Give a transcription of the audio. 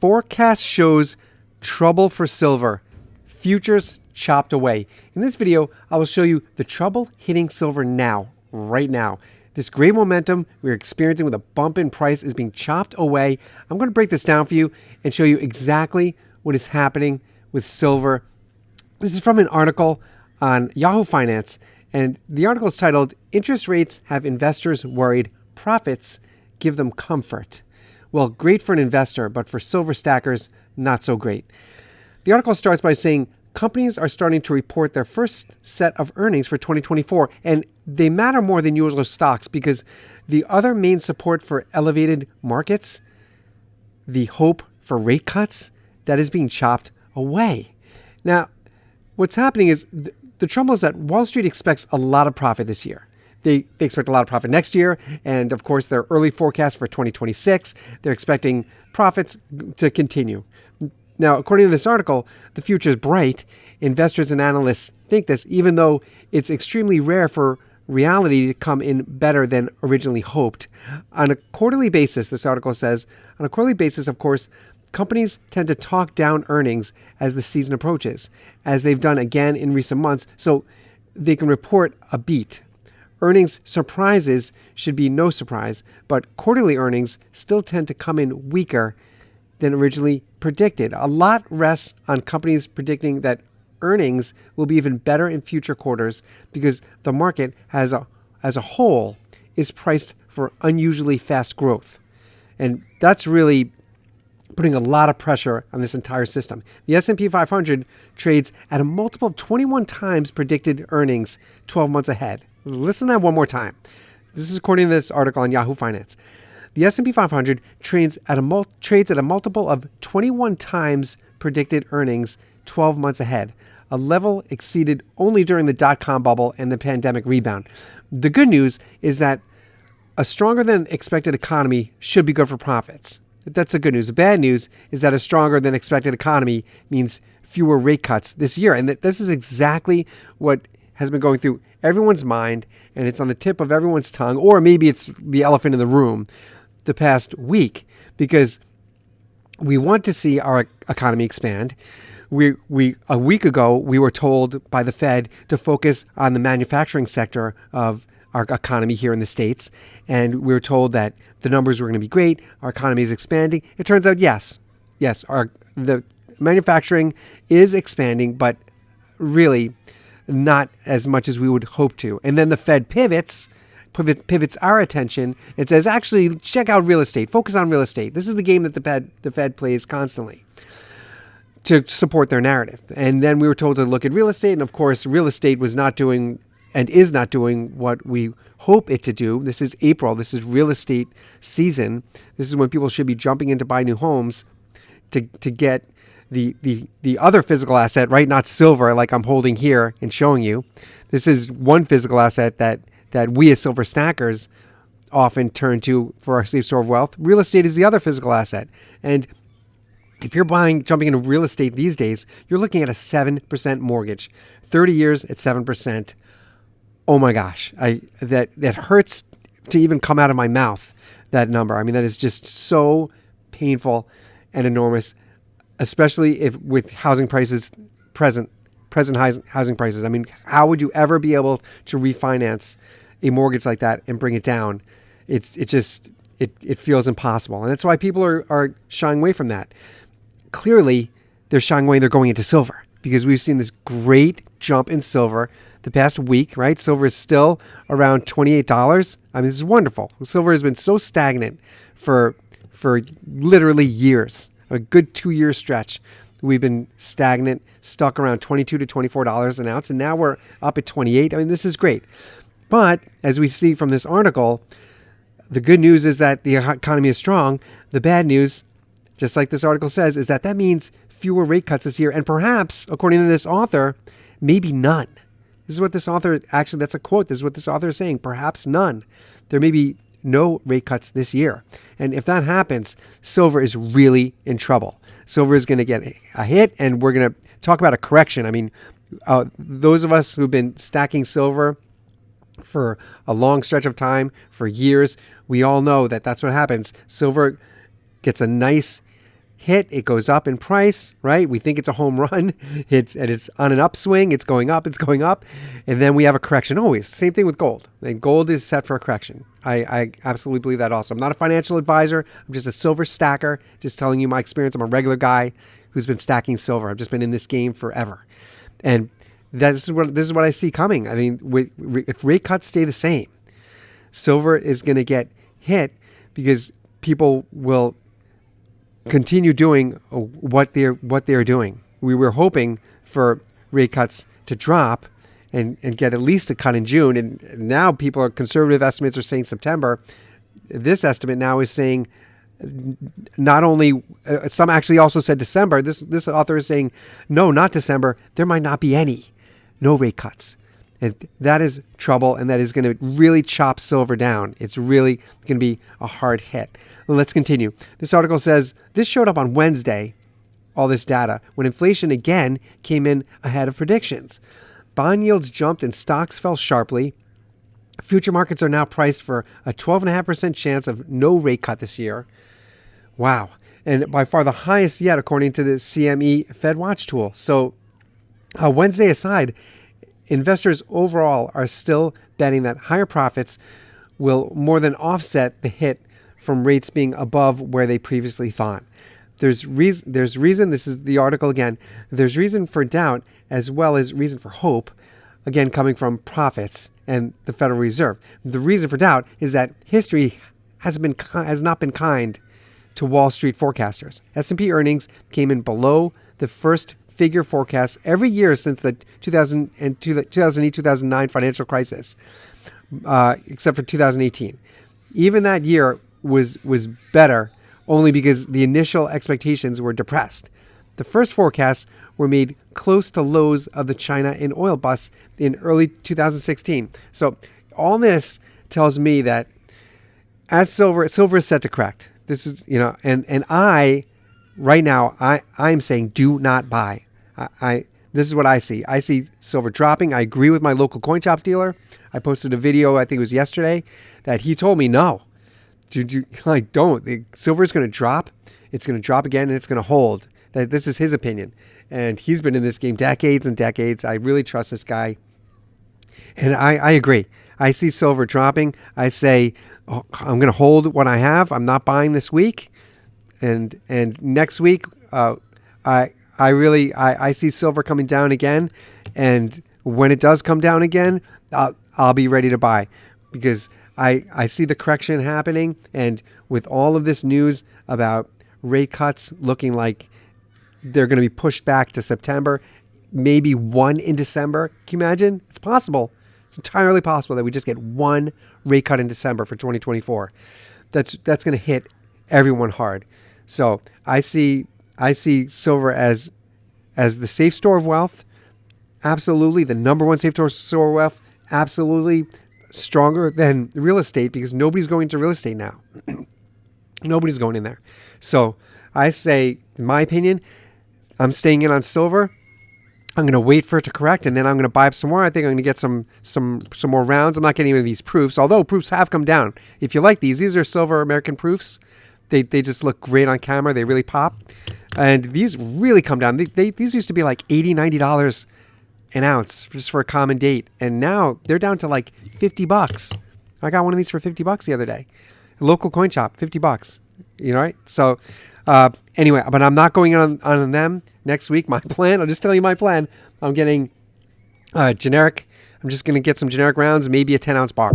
Forecast shows trouble for silver. Futures chopped away. In this video, I will show you the trouble hitting silver now, right now. This great momentum we're experiencing with a bump in price is being chopped away. I'm going to break this down for you and show you exactly what is happening with silver. This is from an article on Yahoo Finance, and the article is titled, "Interest Rates Have Investors Worried, Profits Give Them Comfort." Well, great for an investor, but for silver stackers, not so great. The article starts by saying companies are starting to report their first set of earnings for 2024, and they matter more than usual stocks because the other main support for elevated markets, the hope for rate cuts, that is being chopped away. Now, what's happening is the trouble is that Wall Street expects a lot of profit this year. They expect a lot of profit next year. And of course, their early forecast for 2026, they're expecting profits to continue. Now, according to this article, the future is bright. Investors and analysts think this, even though it's extremely rare for reality to come in better than originally hoped. On a quarterly basis, this article says, on a quarterly basis, of course, companies tend to talk down earnings as the season approaches, as they've done again in recent months, so they can report a beat. Earnings surprises should be no surprise, but quarterly earnings still tend to come in weaker than originally predicted. A lot rests on companies predicting that earnings will be even better in future quarters because the market as a whole is priced for unusually fast growth. And that's really putting a lot of pressure on this entire system. The S&P 500 trades at a multiple of 21 times predicted earnings 12 months ahead. Listen to that one more time. This is according to this article on Yahoo Finance. The S&P 500 trades at a multiple of 21 times predicted earnings 12 months ahead, a level exceeded only during the dot-com bubble and the pandemic rebound. The good news is that a stronger than expected economy should be good for profits. That's the good news. The bad news is that a stronger than expected economy means fewer rate cuts this year. And this is exactly what has been going through everyone's mind, and it's on the tip of everyone's tongue, or maybe it's the elephant in the room the past week, because we want to see our economy expand. A week ago, we were told by the Fed to focus on the manufacturing sector of our economy here in the States, and we were told that the numbers were going to be great, our economy is expanding. It turns out, yes, the manufacturing is expanding, but really not as much as we would hope to. And then the Fed pivots our attention and says, actually, check out real estate. Focus on real estate. This is the game that the Fed plays constantly to support their narrative. And then we were told to look at real estate. And of course, real estate was not doing and is not doing what we hope it to do. This is April. This is real estate season. This is when people should be jumping in to buy new homes to get the other physical asset, right? Not silver like I'm holding here and showing you. This is one physical asset that we as silver stackers often turn to for our safe store of wealth. Real estate is the other physical asset. And if you're jumping into real estate these days, you're looking at a 7% mortgage, 30 years at 7%. Oh my gosh, that hurts to even come out of my mouth, that number. I mean, that is just so painful and enormous, especially if with housing prices, present housing prices. I mean, how would you ever be able to refinance a mortgage like that and bring it down? It feels impossible. And that's why people are shying away from that. Clearly, they're shying away, they're going into silver because we've seen this great jump in silver the past week, right? Silver is still around $28. I mean, this is wonderful. Silver has been so stagnant for literally years, a good 2-year stretch. We've been stagnant, stuck around $22 to $24 an ounce, and now we're up at 28. I mean, this is great. But as we see from this article, the good news is that the economy is strong. The bad news, just like this article says, is that means fewer rate cuts this year, and perhaps, according to this author, maybe none. This is what this author, actually, that's a quote. This is what this author is saying. Perhaps none. There may be no rate cuts this year. And if that happens, silver is really in trouble. Silver is going to get a hit, and we're going to talk about a correction. I mean, those of us who've been stacking silver for a long stretch of time, for years, we all know that that's what happens. Silver gets a nice hit, it goes up in price, right? We think it's a home run. It's on an upswing. It's going up. It's going up. And then we have a correction always. Same thing with gold. And gold is set for a correction. I absolutely believe that also. I'm not a financial advisor. I'm just a silver stacker, just telling you my experience. I'm a regular guy who's been stacking silver. I've just been in this game forever. And this is what I see coming. I mean, if rate cuts stay the same, silver is going to get hit because people will continue doing what they're doing. We were hoping for rate cuts to drop and get at least a cut in June. And now conservative estimates are saying September. This estimate now is saying not only, some actually also said December. This author is saying, no, not December. There might not be no rate cuts. And that is trouble, and that is going to really chop silver down. It's really going to be a hard hit. Let's continue. This article says, this showed up on Wednesday, all this data, when inflation again came in ahead of predictions. Bond yields jumped and stocks fell sharply. Future markets are now priced for a 12.5% chance of no rate cut this year. Wow. And by far the highest yet, according to the CME FedWatch tool. So Wednesday aside, investors overall are still betting that higher profits will more than offset the hit from rates being above where they previously thought. There's reason, this is the article again, there's reason for doubt as well as reason for hope, again coming from profits and the Federal Reserve. The reason for doubt is that history has not been kind to Wall Street forecasters. S&P earnings came in below the first figure forecasts every year since the 2008-2009 financial crisis, except for 2018. Even that year was better only because the initial expectations were depressed. The first forecasts were made close to lows of the China and oil bust in early 2016. So all this tells me that as silver is set to correct. This is, and I, right now, I'm saying do not buy. This is what I see. I see silver dropping. I agree with my local coin shop dealer. I posted a video, I think it was yesterday, that he told me, no, don't. Silver is going to drop. It's going to drop again, and it's going to hold. This is his opinion. And he's been in this game decades and decades. I really trust this guy. And I agree. I see silver dropping. I say, I'm going to hold what I have. I'm not buying this week. And next week, I see silver coming down again. And when it does come down again, I'll be ready to buy, because I see the correction happening. And with all of this news about rate cuts looking like they're going to be pushed back to September, maybe one in December. Can you imagine? It's possible. It's entirely possible that we just get one rate cut in December for 2024. That's going to hit everyone hard. So I see silver as the safe store of wealth. Absolutely. The number one safe store of wealth. Absolutely stronger than real estate, because nobody's going to real estate now. Nobody's going in there. So I say, in my opinion, I'm staying in on silver. I'm going to wait for it to correct, and then I'm going to buy up some more. I think I'm going to get some more rounds. I'm not getting any of these proofs, although proofs have come down. If you like these are silver American proofs. They just look great on camera. They really pop. And these really come down. These used to be like $80, $90 an ounce just for a common date. And now they're down to like $50. I got one of these for $50 the other day. Local coin shop, $50. Right? So anyway, but I'm not going on them next week. My plan, I'll just tell you my plan. I'm getting generic. I'm just going to get some generic rounds, maybe a 10-ounce bar.